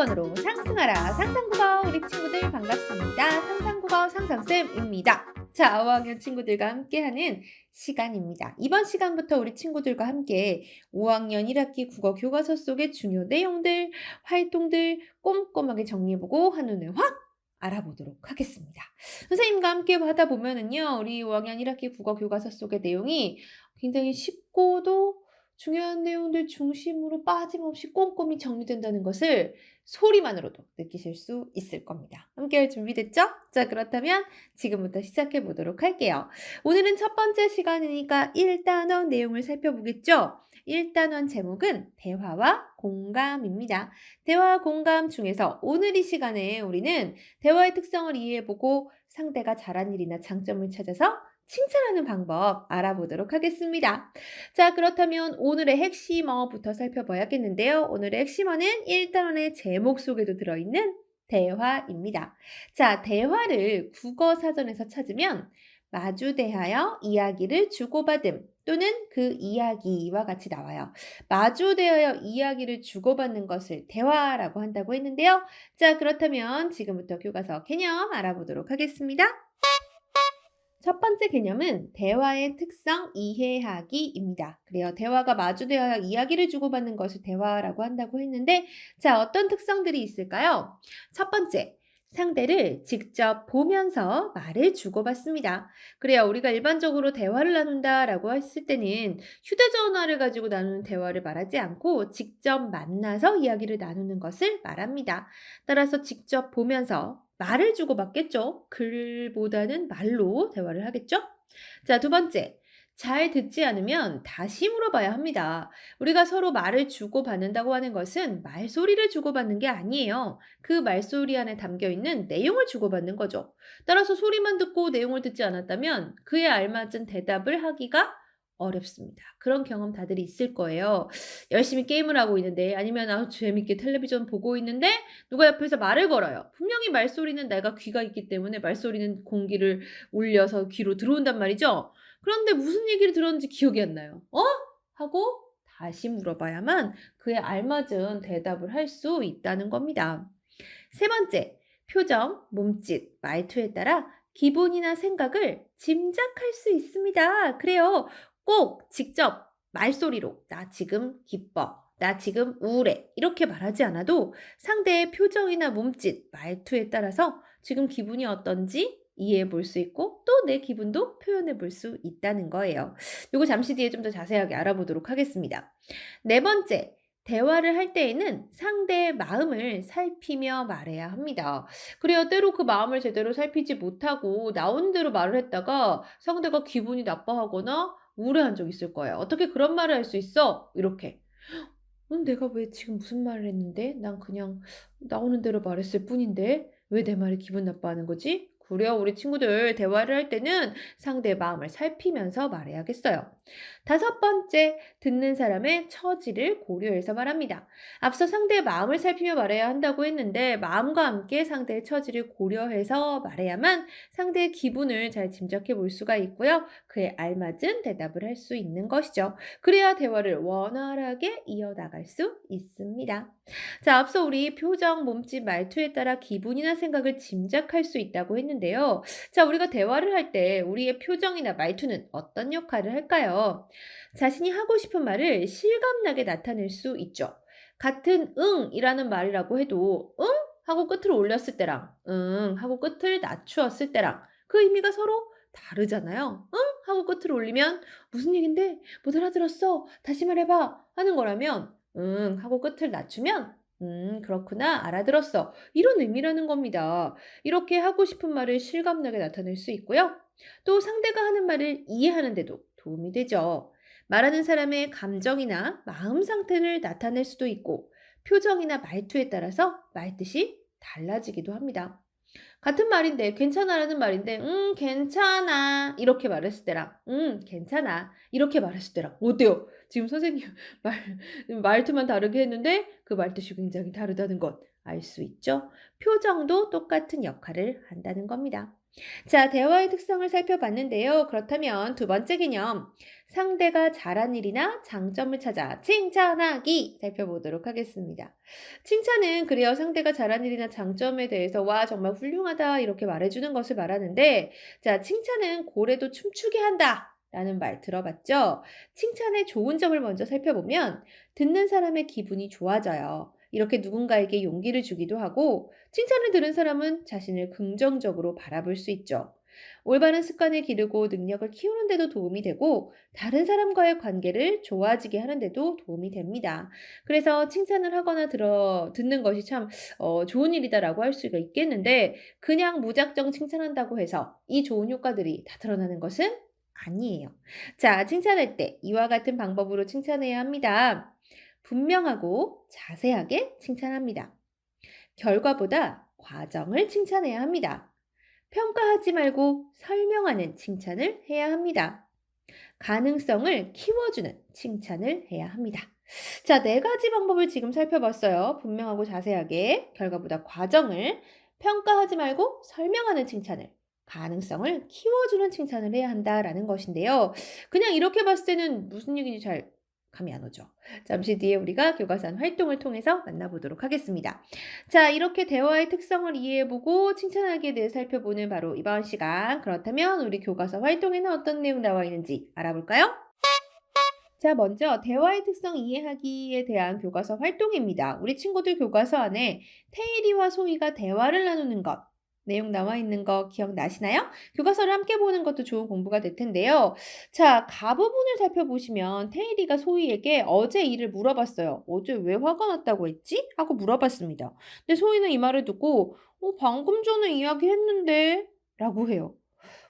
상위권으로 상승하라 상상국어 우리 친구들 반갑습니다. 상상국어 상상쌤입니다. 자, 5학년 친구들과 함께하는 시간입니다. 이번 시간부터 우리 친구들과 함께 5학년 1학기 국어 교과서 속의 중요 내용들, 활동들 꼼꼼하게 정리해보고 한눈에 확 알아보도록 하겠습니다. 선생님과 함께 하다 보면은요, 우리 5학년 1학기 국어 교과서 속의 내용이 굉장히 쉽고도 중요한 내용들 중심으로 빠짐없이 꼼꼼히 정리된다는 것을 소리만으로도 느끼실 수 있을 겁니다. 함께 할 준비됐죠? 자, 그렇다면 지금부터 시작해 보도록 할게요. 오늘은 첫 번째 시간이니까 1단원 내용을 살펴보겠죠? 1단원 제목은 대화와 공감입니다. 대화와 공감 중에서 오늘 이 시간에 우리는 대화의 특성을 이해해보고 상대가 잘한 일이나 장점을 찾아서 칭찬하는 방법 알아보도록 하겠습니다. 자, 그렇다면 오늘의 핵심어부터 살펴봐야겠는데요. 오늘의 핵심어는 1단원의 제목 속에도 들어있는 대화입니다. 자, 대화를 국어 사전에서 찾으면 마주대하여 이야기를 주고받음 또는 그 이야기와 같이 나와요. 마주대하여 이야기를 주고받는 것을 대화라고 한다고 했는데요. 자, 그렇다면 지금부터 교과서 개념 알아보도록 하겠습니다. 첫 번째 개념은 대화의 특성 이해하기입니다. 그래요. 대화가 마주대하여 이야기를 주고받는 것을 대화라고 한다고 했는데, 자, 어떤 특성들이 있을까요? 첫 번째, 상대를 직접 보면서 말을 주고받습니다. 그래요. 우리가 일반적으로 대화를 나눈다라고 했을 때는 휴대전화를 가지고 나누는 대화를 말하지 않고 직접 만나서 이야기를 나누는 것을 말합니다. 따라서 직접 보면서 말을 주고받겠죠. 글보다는 말로 대화를 하겠죠. 자, 두 번째. 잘 듣지 않으면 다시 물어봐야 합니다. 우리가 서로 말을 주고받는다고 하는 것은 말소리를 주고받는 게 아니에요. 그 말소리 안에 담겨 있는 내용을 주고받는 거죠. 따라서 소리만 듣고 내용을 듣지 않았다면 그에 알맞은 대답을 하기가 어렵습니다. 그런 경험 다들 있을 거예요. 열심히 게임을 하고 있는데 아니면 재밌게 텔레비전 보고 있는데 누가 옆에서 말을 걸어요. 분명히 말소리는 내가 귀가 있기 때문에 말소리는 공기를 울려서 귀로 들어온단 말이죠. 그런데 무슨 얘기를 들었는지 기억이 안 나요. 하고 다시 물어봐야만 그에 알맞은 대답을 할 수 있다는 겁니다. 세 번째, 표정, 몸짓, 말투에 따라 기분이나 생각을 짐작할 수 있습니다. 그래요. 꼭 직접 말소리로 나 지금 기뻐. 나 지금 우울해. 이렇게 말하지 않아도 상대의 표정이나 몸짓, 말투에 따라서 지금 기분이 어떤지 이해해 볼 수 있고 또 내 기분도 표현해 볼 수 있다는 거예요. 이거 잠시 뒤에 좀 더 자세하게 알아보도록 하겠습니다. 네 번째, 대화를 할 때에는 상대의 마음을 살피며 말해야 합니다. 그래야 때로 그 마음을 제대로 살피지 못하고 나온 대로 말을 했다가 상대가 기분이 나빠하거나 우울해한 적 있을 거예요. "어떻게 그런 말을 할 수 있어?" 이렇게. 내가 왜 지금 무슨 말을 했는데? 난 그냥 나오는 대로 말했을 뿐인데 왜 내 말이 기분 나빠하는 거지?" 그래요. 우리 친구들 대화를 할 때는 상대의 마음을 살피면서 말해야겠어요. 다섯 번째, 듣는 사람의 처지를 고려해서 말합니다. 앞서 상대의 마음을 살피며 말해야 한다고 했는데 마음과 함께 상대의 처지를 고려해서 말해야만 상대의 기분을 잘 짐작해 볼 수가 있고요. 그에 알맞은 대답을 할 수 있는 것이죠. 그래야 대화를 원활하게 이어나갈 수 있습니다. 자, 앞서 우리 표정, 몸짓, 말투에 따라 기분이나 생각을 짐작할 수 있다고 했는데요. 자, 우리가 대화를 할 때 우리의 표정이나 말투는 어떤 역할을 할까요? 자신이 하고 싶은 말을 실감나게 나타낼 수 있죠. 같은 응이라는 말이라고 해도 응? 하고 끝을 올렸을 때랑 응? 하고 끝을 낮추었을 때랑 그 의미가 서로 다르잖아요. 응? 하고 끝을 올리면 무슨 얘긴데? 못 알아들었어. 다시 말해봐. 하는 거라면 응? 하고 끝을 낮추면 그렇구나. 알아들었어. 이런 의미라는 겁니다. 이렇게 하고 싶은 말을 실감나게 나타낼 수 있고요. 또 상대가 하는 말을 이해하는 데도 도움이 되죠. 말하는 사람의 감정이나 마음 상태를 나타낼 수도 있고, 표정이나 말투에 따라서 말뜻이 달라지기도 합니다. 같은 말인데, 괜찮아라는 말인데, 괜찮아. 이렇게 말했을 때랑, 괜찮아. 이렇게 말했을 때랑, 어때요? 지금 선생님 말투만 다르게 했는데, 그 말뜻이 굉장히 다르다는 것 알 수 있죠? 표정도 똑같은 역할을 한다는 겁니다. 자, 대화의 특성을 살펴봤는데요. 그렇다면 두 번째 개념, 상대가 잘한 일이나 장점을 찾아 칭찬하기 살펴보도록 하겠습니다. 칭찬은 그래요. 상대가 잘한 일이나 장점에 대해서 와, 정말 훌륭하다 이렇게 말해주는 것을 말하는데, 자, 칭찬은 고래도 춤추게 한다. 라는 말 들어봤죠? 칭찬의 좋은 점을 먼저 살펴보면 듣는 사람의 기분이 좋아져요. 이렇게 누군가에게 용기를 주기도 하고 칭찬을 들은 사람은 자신을 긍정적으로 바라볼 수 있죠. 올바른 습관을 기르고 능력을 키우는 데도 도움이 되고 다른 사람과의 관계를 좋아지게 하는 데도 도움이 됩니다. 그래서 칭찬을 하거나 듣는 것이 참 좋은 일이다라고 할 수가 있겠는데 그냥 무작정 칭찬한다고 해서 이 좋은 효과들이 다 드러나는 것은 아니에요. 자, 칭찬할 때 이와 같은 방법으로 칭찬해야 합니다. 분명하고 자세하게 칭찬합니다. 결과보다 과정을 칭찬해야 합니다. 평가하지 말고 설명하는 칭찬을 해야 합니다. 가능성을 키워주는 칭찬을 해야 합니다. 자, 네 가지 방법을 지금 살펴봤어요. 분명하고 자세하게, 결과보다 과정을, 평가하지 말고 설명하는 칭찬을, 가능성을 키워주는 칭찬을 해야 한다라는 것인데요. 그냥 이렇게 봤을 때는 무슨 얘기인지 잘 감이 안 오죠. 잠시 뒤에 우리가 교과서 활동을 통해서 만나보도록 하겠습니다. 자, 이렇게 대화의 특성을 이해해보고 칭찬하기에 대해 살펴보는 바로 이번 시간. 그렇다면 우리 교과서 활동에는 어떤 내용 나와 있는지 알아볼까요? 자, 먼저 대화의 특성 이해하기에 대한 교과서 활동입니다. 우리 친구들 교과서 안에 테일이와 소희가 대화를 나누는 것, 내용 나와 있는 거 기억나시나요? 교과서를 함께 보는 것도 좋은 공부가 될 텐데요. 자, 가부분을 살펴보시면 테일이가 소희에게 어제 일을 물어봤어요. 어제 왜 화가 났다고 했지? 하고 물어봤습니다. 근데 소희는 이 말을 듣고 방금 전에 이야기했는데 라고 해요.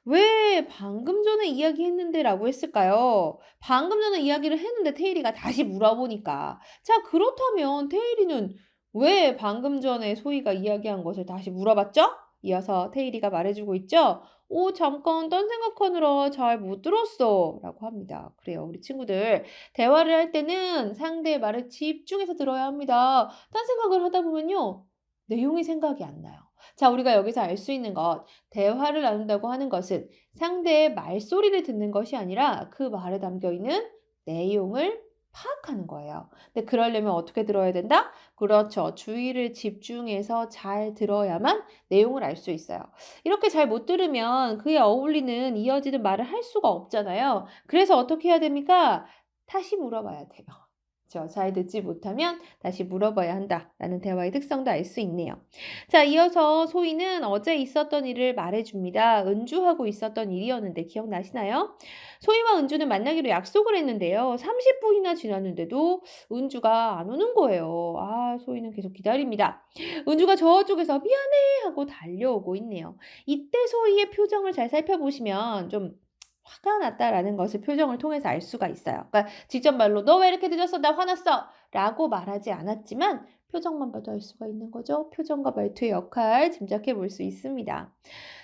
왜 "방금 전에 이야기했는데."라고 했을까요? 방금 전에 이야기를 했는데 테일이가 다시 물어보니까. 자, 그렇다면 테일이는 왜 방금 전에 소희가 이야기한 것을 다시 물어봤죠? 이어서 테일이가 말해 주고 있죠. "오, 잠깐 딴 생각하느라 잘 못 들었어."라고 합니다. 그래요. 우리 친구들 대화를 할 때는 상대의 말을 집중해서 들어야 합니다. 딴 생각을 하다 보면요. 내용이 생각이 안 나요. 자, 우리가 여기서 알 수 있는 것, 대화를 나눈다고 하는 것은 상대의 말소리를 듣는 것이 아니라 그 말에 담겨 있는 내용을 파악하는 거예요. 근데 그러려면 어떻게 들어야 된다? 그렇죠. 주의를 집중해서 잘 들어야만 내용을 알 수 있어요. 이렇게 잘 못 들으면 그에 어울리는 이어지는 말을 할 수가 없잖아요. 그래서 어떻게 해야 됩니까? 다시 물어봐야 돼요. 그쵸. 잘 듣지 못하면 다시 물어봐야 한다라는 대화의 특성도 알 수 있네요. 자, 이어서 소희는 어제 있었던 일을 말해줍니다. 은주하고 있었던 일이었는데 기억나시나요? 소희와 은주는 만나기로 약속을 했는데요. 30분이나 지났는데도 은주가 안 오는 거예요. 아, 소희는 계속 기다립니다. 은주가 저쪽에서 미안해 하고 달려오고 있네요. 이때 소희의 표정을 잘 살펴보시면 좀 화가 났다라는 것을 표정을 통해서 알 수가 있어요. 그러니까 직접 말로 "너 왜 이렇게 늦었어? 나 화났어." 라고 말하지 않았지만 표정만 봐도 알 수가 있는 거죠. 표정과 말투의 역할 짐작해 볼 수 있습니다.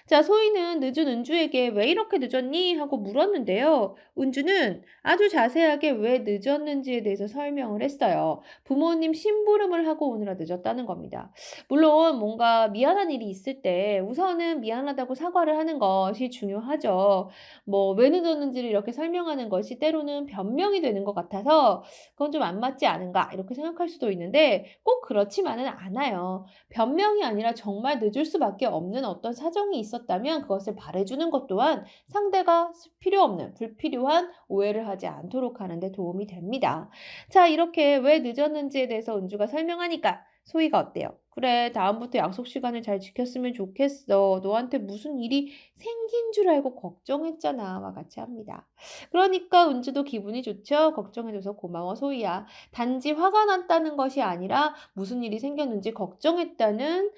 자, 소희는 늦은 은주에게 "왜 이렇게 늦었니?" 하고 물었는데요. 은주는 아주 자세하게 왜 늦었는지에 대해서 설명을 했어요. 부모님 심부름을 하고 오느라 늦었다는 겁니다. 물론 뭔가 미안한 일이 있을 때 우선은 미안하다고 사과를 하는 것이 중요하죠. 뭐 왜 늦었는지를 이렇게 설명하는 것이 때로는 변명이 되는 것 같아서 '그건 좀 안 맞지 않은가?' 이렇게 생각할 수도 있는데 꼭 그렇지만은 않아요. 변명이 아니라 정말 늦을 수밖에 없는 어떤 사정이 있었다면 그것을 말해 주는 것 또한 상대가 필요 없는 불필요한 오해를 하지 않도록 하는 데 도움이 됩니다. 자, 이렇게 왜 늦었는지에 대해서 은주가 설명하니까 소희가 어때요? "그래, 다음부터 약속 시간을 잘 지켰으면 좋겠어. 너한테 무슨 일이 생긴 줄 알고 걱정했잖아."와 같이 합니다. 그러니까 은주도 기분이 좋죠. "걱정해 줘서 고마워, 소희야." 단지 화가 났다는 것이 아니라 무슨 일이 생겼는지 걱정했다는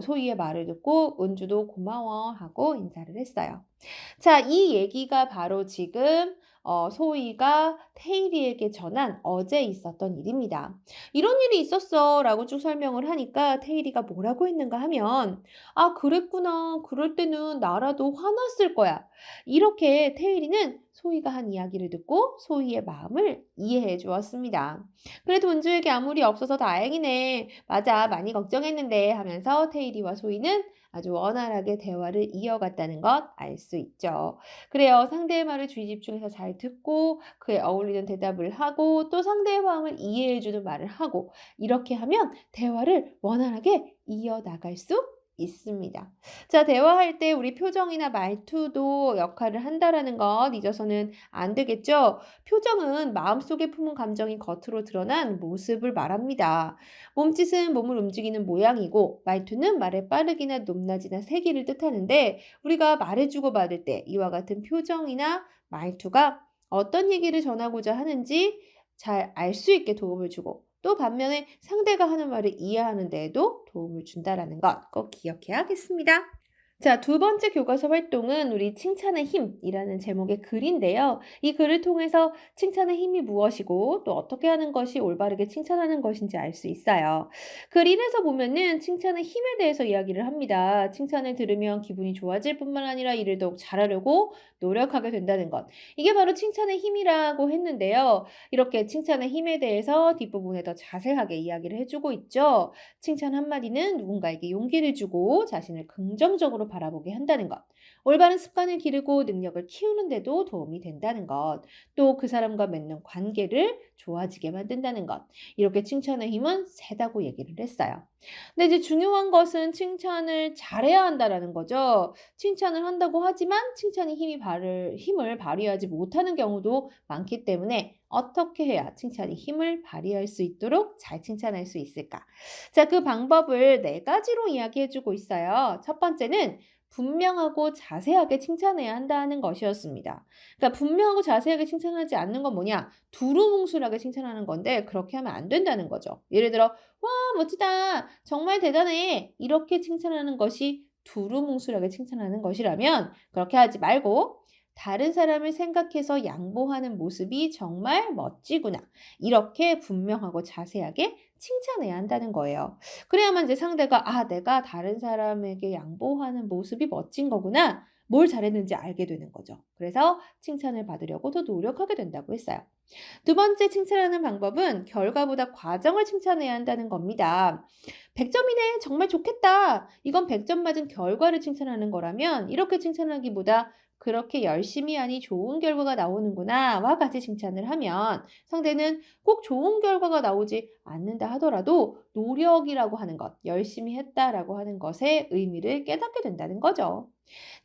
소희의 말을 듣고 은주도 "고마워." 하고 인사를 했어요. 자, 이 얘기가 바로 지금 소희가 태일이에게 전한 어제 있었던 일입니다. "이런 일이 있었어." 라고 쭉 설명을 하니까 태일이가 뭐라고 했는가 하면 "아, 그랬구나. 그럴 때는 나라도 화났을 거야." 이렇게 태일이는 소희가 한 이야기를 듣고 소희의 마음을 이해해 주었습니다. 그래도 은주에게 아무 리 없어서 다행이네. 맞아, 많이 걱정했는데 하면서 테일이와 소희는 아주 원활하게 대화를 이어갔다는 것 알 수 있죠. 그래요. 상대의 말을 주의 집중해서 잘 듣고 그에 어울리는 대답을 하고 또 상대의 마음을 이해해 주는 말을 하고 이렇게 하면 대화를 원활하게 이어나갈 수 있습니다. 자, 대화할 때 우리 표정이나 말투도 역할을 한다라는 것 잊어서는 안 되겠죠? 표정은 마음속에 품은 감정이 겉으로 드러난 모습을 말합니다. 몸짓은 몸을 움직이는 모양이고 말투는 말의 빠르기나 높낮이나 세기를 뜻하는데 우리가 말해 주고받을 때 이와 같은 표정이나 말투가 어떤 얘기를 전하고자 하는지 잘 알 수 있게 도움을 주고 또 반면에 상대가 하는 말을 이해하는 데에도 도움을 준다라는 것 꼭 기억해야겠습니다. 자, 두 번째 교과서 활동은 우리 칭찬의 힘이라는 제목의 글인데요. 이 글을 통해서 칭찬의 힘이 무엇이고 또 어떻게 하는 것이 올바르게 칭찬하는 것인지 알 수 있어요. 글 1에서 보면은 칭찬의 힘에 대해서 이야기를 합니다. 칭찬을 들으면 기분이 좋아질 뿐만 아니라 일을 더욱 잘하려고 노력하게 된다는 것. 이게 바로 칭찬의 힘이라고 했는데요. 이렇게 칭찬의 힘에 대해서 뒷부분에 더 자세하게 이야기를 해주고 있죠. 칭찬 한마디는 누군가에게 용기를 주고 자신을 긍정적으로 바라보게 한다는 것. 올바른 습관을 기르고 능력을 키우는 데도 도움이 된다는 것. 또 그 사람과 맺는 관계를 좋아지게 만든다는 것. 이렇게 칭찬의 힘은 세다고 얘기를 했어요. 근데 이제 중요한 것은 칭찬을 잘해야 한다라는 거죠. 칭찬을 한다고 하지만 칭찬이 힘을 발휘하지 못하는 경우도 많기 때문에 어떻게 해야 칭찬이 힘을 발휘할 수 있도록 잘 칭찬할 수 있을까? 자, 그 방법을 네 가지로 이야기해 주고 있어요. 첫 번째는 분명하고 자세하게 칭찬해야 한다는 것이었습니다. 그러니까 분명하고 자세하게 칭찬하지 않는 건 뭐냐? 두루뭉술하게 칭찬하는 건데 그렇게 하면 안 된다는 거죠. 예를 들어 와, 멋지다. 정말 대단해. 이렇게 칭찬하는 것이 두루뭉술하게 칭찬하는 것이라면 그렇게 하지 말고 다른 사람을 생각해서 양보하는 모습이 정말 멋지구나. 이렇게 분명하고 자세하게 칭찬해야 한다는 거예요. 그래야만 이제 상대가 내가 다른 사람에게 양보하는 모습이 멋진 거구나. 뭘 잘했는지 알게 되는 거죠. 그래서 칭찬을 받으려고 더 노력하게 된다고 했어요. 두 번째 칭찬하는 방법은 결과보다 과정을 칭찬해야 한다는 겁니다. 100점이네. 정말 좋겠다. 이건 100점 맞은 결과를 칭찬하는 거라면 이렇게 칭찬하기보다 그렇게 열심히 하니 좋은 결과가 나오는구나와 같이 칭찬을 하면 상대는 꼭 좋은 결과가 나오지 않는다 하더라도 노력이라고 하는 것, 열심히 했다라고 하는 것의 의미를 깨닫게 된다는 거죠.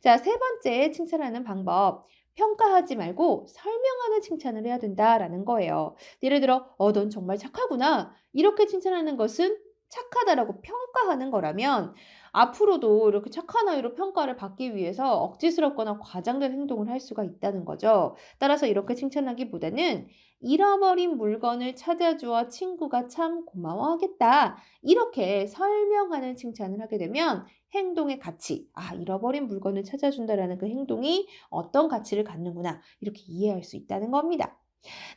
자, 세 번째 칭찬하는 방법. 평가하지 말고 설명하는 칭찬을 해야 된다라는 거예요. 예를 들어, 넌 정말 착하구나. 이렇게 칭찬하는 것은 착하다라고 평가하는 거라면 앞으로도 이렇게 착한 아이로 평가를 받기 위해서 억지스럽거나 과장된 행동을 할 수가 있다는 거죠. 따라서 이렇게 칭찬하기보다는 잃어버린 물건을 찾아주어 친구가 참 고마워하겠다. 이렇게 설명하는 칭찬을 하게 되면 행동의 가치, 잃어버린 물건을 찾아준다라는 그 행동이 어떤 가치를 갖는구나. 이렇게 이해할 수 있다는 겁니다.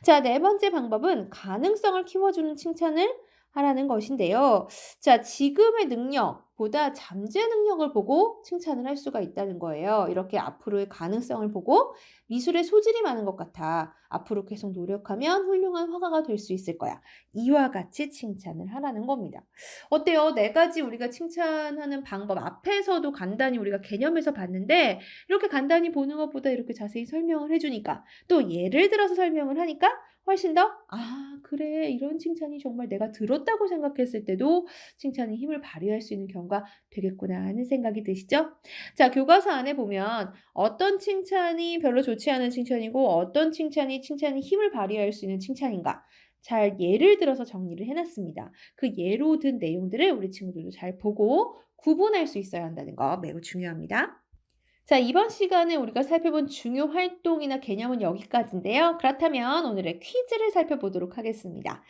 자, 네 번째 방법은 가능성을 키워주는 칭찬을 하라는 것인데요. 자, 지금의 능력보다 잠재 능력을 보고 칭찬을 할 수가 있다는 거예요. 이렇게 앞으로의 가능성을 보고 미술에 소질이 많은 것 같아. 앞으로 계속 노력하면 훌륭한 화가가 될 수 있을 거야. 이와 같이 칭찬을 하라는 겁니다. 어때요? 네 가지 우리가 칭찬하는 방법 앞에서도 간단히 우리가 개념에서 봤는데 이렇게 간단히 보는 것보다 이렇게 자세히 설명을 해주니까 또 예를 들어서 설명을 하니까 훨씬 더 그래. 이런 칭찬이 정말 내가 들었다고 생각했을 때도 칭찬이 힘을 발휘할 수 있는 경우가 되겠구나 하는 생각이 드시죠? 자, 교과서 안에 보면 어떤 칭찬이 별로 좋지 않은 칭찬이고 어떤 칭찬이 힘을 발휘할 수 있는 칭찬인가 잘 예를 들어서 정리를 해놨습니다. 그 예로 든 내용들을 우리 친구들도 잘 보고 구분할 수 있어야 한다는 거 매우 중요합니다. 자, 이번 시간에 우리가 살펴본 중요 활동이나 개념은 여기까지인데요. 그렇다면 오늘의 퀴즈를 살펴보도록 하겠습니다.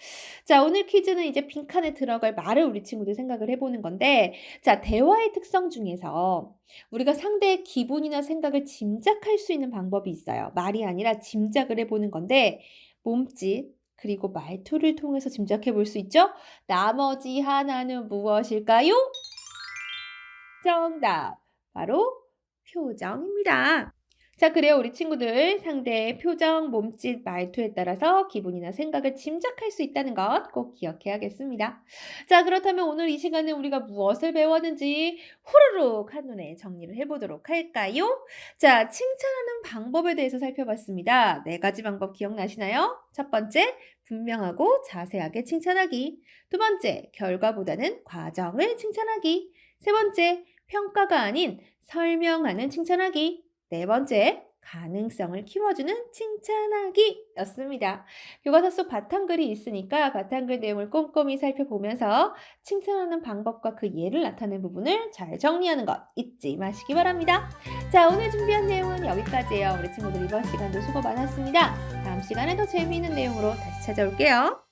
자, 오늘 퀴즈는 이제 빈칸에 들어갈 말을 우리 친구들 생각을 해보는 건데, 자, 대화의 특성 중에서 우리가 상대의 기분이나 생각을 짐작할 수 있는 방법이 있어요. 말이 아니라 짐작을 해보는 건데, 몸짓, 그리고 말투를 통해서 짐작해 볼 수 있죠? 나머지 하나는 무엇일까요? 정답! 바로 표정입니다. 자, 그래요. 우리 친구들 상대의 표정, 몸짓, 말투에 따라서 기분이나 생각을 짐작할 수 있다는 것 꼭 기억해야겠습니다. 자, 그렇다면 오늘 이 시간에 우리가 무엇을 배웠는지 후루룩 한눈에 정리를 해보도록 할까요? 자, 칭찬하는 방법에 대해서 살펴봤습니다. 네 가지 방법 기억나시나요? 첫 번째, 분명하고 자세하게 칭찬하기. 두 번째, 결과보다는 과정을 칭찬하기. 세 번째, 평가가 아닌 설명하는 칭찬하기. 네 번째, 가능성을 키워주는 칭찬하기였습니다. 교과서 속 바탕글이 있으니까 바탕글 내용을 꼼꼼히 살펴보면서 칭찬하는 방법과 그 예를 나타낸 부분을 잘 정리하는 것 잊지 마시기 바랍니다. 자, 오늘 준비한 내용은 여기까지예요. 우리 친구들 이번 시간도 수고 많았습니다. 다음 시간에 더 재미있는 내용으로 다시 찾아올게요.